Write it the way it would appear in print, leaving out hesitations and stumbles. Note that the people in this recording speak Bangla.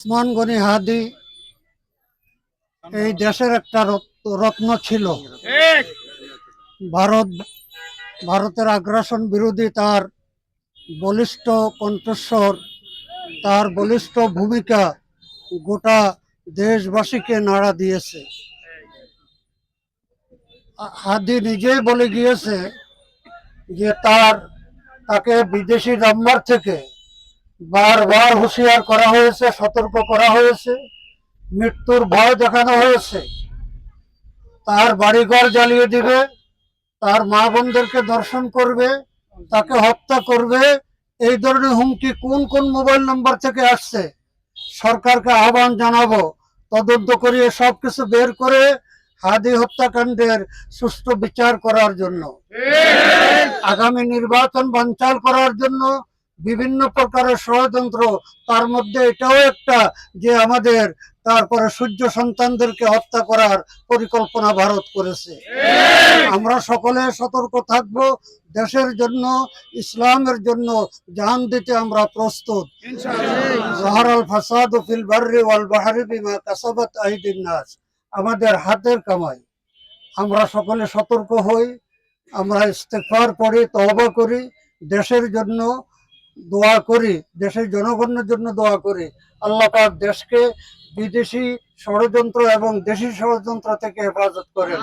ওসমান গনি হাদি এই দেশের একটা রত্ন ছিল। ভারত ভারতের আগ্রাসন বিরোধী তার বলিষ্ঠ কণ্ঠস্বর, তার বলিষ্ঠ ভূমিকা গোটা দেশবাসীকে নাড়া দিয়েছে। হাদি নিজেই বলে গিয়েছে যে তাকে বিদেশি নাম্বার থেকে বারবার হুঁশিয়ার করা হয়েছে, সতর্ক করা হয়েছে, মৃত্যুর ভয় দেখানো হয়েছে। তার বাড়িঘর জ্বালিয়ে দিবে, তার মা বোনদেরকে দর্শন করবে, তাকে হত্যা করবে, এই ধরনের হুমকি কোন কোন মোবাইল নাম্বার থেকে আসছে সরকারকে আহ্বান জানাবো তদন্ত করিয়ে সবকিছু বের করে হাদি হত্যাকাণ্ডের সুষ্ঠু বিচার করার জন্য, আগামী নির্বাচন বানচাল করার জন্য বিভিন্ন প্রকারের ষড়যন্ত্র, তার মধ্যে এটাও একটা যে আমাদের তারপরে সূর্য সন্তানদেরকে হত্যা করার পরিকল্পনা ভারত করেছে। আমরা সকলে সতর্ক থাকব, দেশের জন্য, ইসলামের জন্য জান দিতে আমরা প্রস্তুত। যাহারাল ফাসাদু ফিল বাররি ওয়াল বাহরি বিমা কাসাবাত আইদিন নাস, আমাদের হাতের কামাই। আমরা সকলে সতর্ক হই, আমরা ইস্তেগফার পড়ি, তওবা করি, দেশের জন্য দোয়া করি, দেশের জনগণের জন্য দোয়া করি। আল্লাহ পাক দেশকে বিদেশি ষড়যন্ত্র এবং দেশি ষড়যন্ত্র থেকে হেফাজত করেন।